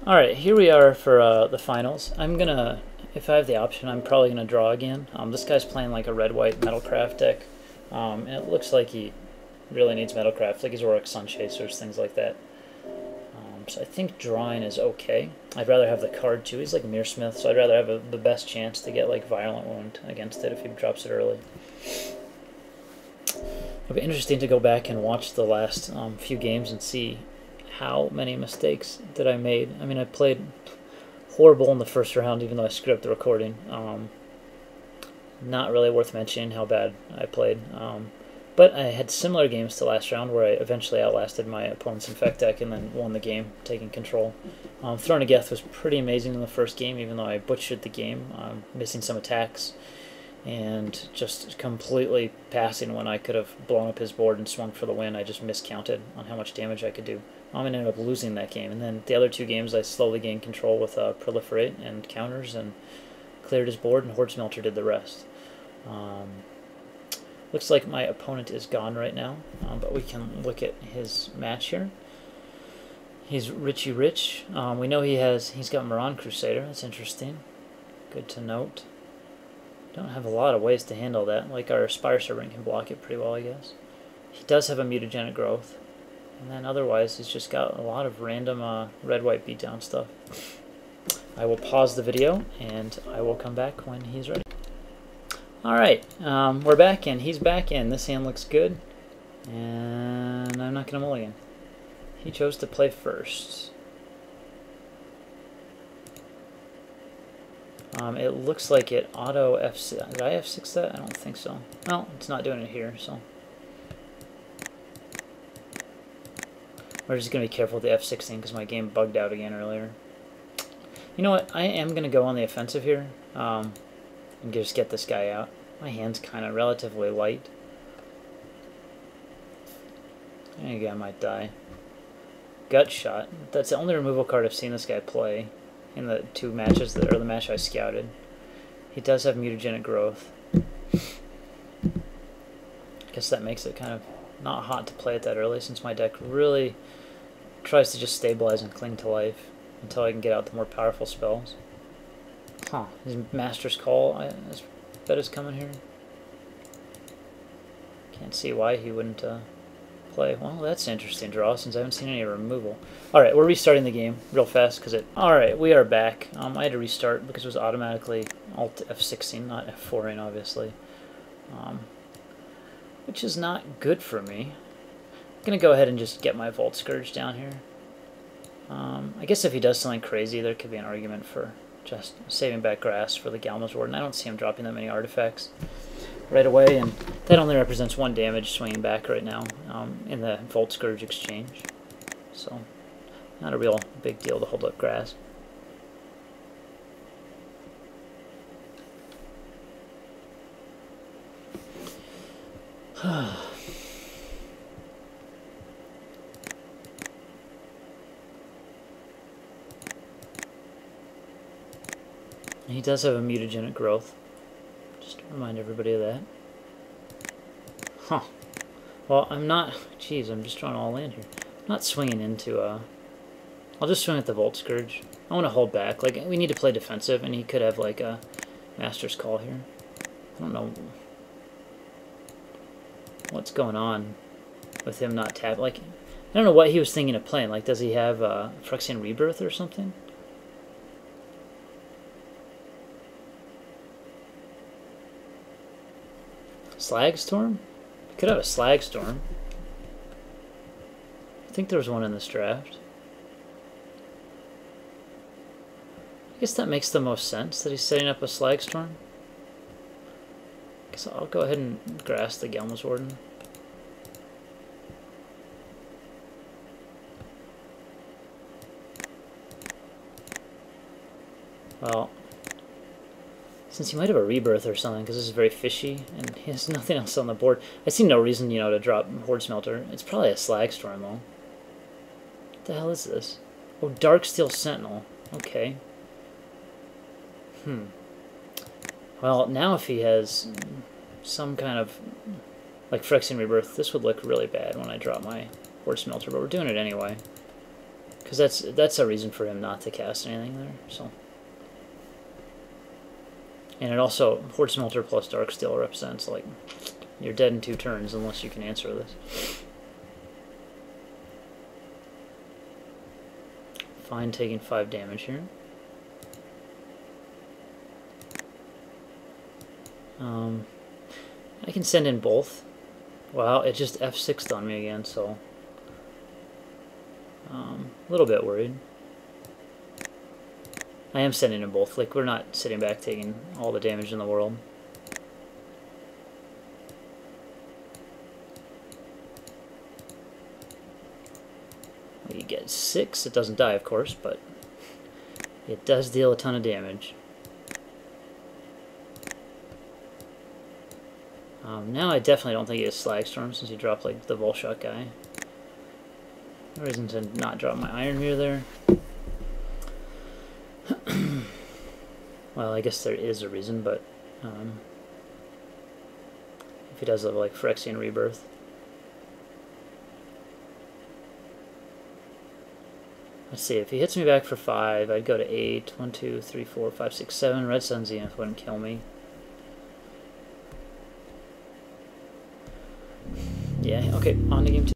Alright, here we are for the finals. If I have the option, I'm probably gonna draw again. This guy's playing like a red-white Metalcraft deck, and it looks like he really needs Metalcraft, like his Auric Sun Chasers, things like that. So I think drawing is okay. I'd rather have the card too. He's like Mearsmith, so I'd rather have the best chance to get like Violent Wound against it if he drops it early. It'll be interesting to go back and watch the last few games and see how many mistakes that I made. I mean, I played horrible in the first round, even though I screwed up the recording. Not really worth mentioning how bad I played. But I had similar games to last round where I eventually outlasted my opponent's Infect deck and then won the game, taking control. Throwing a Geth was pretty amazing in the first game, even though I butchered the game, missing some attacks and just completely passing when I could have blown up his board and swung for the win. I just miscounted on how much damage I could do. And ended up losing that game. And then the other two games I slowly gained control with Proliferate and counters and cleared his board, and Horde Smelter did the rest. Looks like my opponent is gone right now, but we can look at his match here. He's Richie Rich. We know he's got Moran Crusader. That's interesting. Good to note. Don't have a lot of ways to handle that. Like our Spire Servant can block it pretty well, I guess. He does have a Mutagenic Growth. And then otherwise, he's just got a lot of random red-white beatdown stuff. I will pause the video, and I will come back when he's ready. Alright, we're back in. He's back in. This hand looks good. And I'm not going to mulligan. He chose to play first. It looks like it auto F6. Did I F6 that? I don't think so. Well, it's not doing it here, so. We're just going to be careful with the F6 thing because my game bugged out again earlier. You know what? I am going to go on the offensive here and just get this guy out. My hand's kind of relatively light. I think I might die. Gut Shot. That's the only removal card I've seen this guy play in the two matches, or the match I scouted. He does have Mutagenic Growth. I guess that makes it kind of not hot to play it that early, since my deck really tries to just stabilize and cling to life until I can get out the more powerful spells. Huh, his Master's Call, I bet is coming here. Can't see why he wouldn't play. Well, that's an interesting draw, since I haven't seen any removal. Alright, we're restarting the game real fast, because it... Alright, we are back. I had to restart because it was automatically Alt F16, not F4ing, obviously. Which is not good for me. I'm going to go ahead and just get my Vault Scourge down here. I guess if he does something crazy, there could be an argument for just saving back grass for the Galma's Warden. I don't see him dropping that many artifacts right away, and that only represents 1 damage swinging back right now in the Vault Scourge exchange. So, not a real big deal to hold up grass. He does have a Mutagenic Growth. Just to remind everybody of that. Huh. Well, I'm not... Jeez, I'm just drawing all in here. I'm not swinging into... I'll just swing at the Vault Scourge. I want to hold back. Like, we need to play defensive, and he could have, like, a Master's Call here. I don't know what's going on with him not tap. Like, I don't know what he was thinking of playing. Like, does he have Phyrexian Rebirth or something? Slagstorm? Could have a Slagstorm. I think there was one in this draft. I guess that makes the most sense that he's setting up a Slagstorm. Guess I'll go ahead and grass the Galma's Warden. Well, since he might have a Rebirth or something, because this is very fishy, and he has nothing else on the board, I see no reason, you know, to drop Horde Smelter. It's probably a Slagstorm, though. What the hell is this? Oh, Darksteel Sentinel. Okay. Well, now if he has some kind of, like, Phyrexian Rebirth, this would look really bad when I drop my Horde Smelter, but we're doing it anyway. Because that's a reason for him not to cast anything there. So, and it also, Horde Smelter plus Darksteel represents, like, you're dead in 2 turns unless you can answer this. Fine, taking 5 damage here. I can send in both. Wow, it just F6'd on me again, so a little bit worried. I am sending in both. Like, we're not sitting back taking all the damage in the world. You get 6. It doesn't die, of course, but it does deal a ton of damage. Now I definitely don't think he has Slagstorm since he dropped, like, the Volshot guy. No reason to not drop my Iron Mirror there. Well, I guess there is a reason, but if he does have, like, Phyrexian Rebirth. Let's see, if he hits me back for 5, I'd go to 8. 1, 2, 3, 4, 5, 6, 7. Red Sun Zenith wouldn't kill me. Yeah, okay, on to game 2.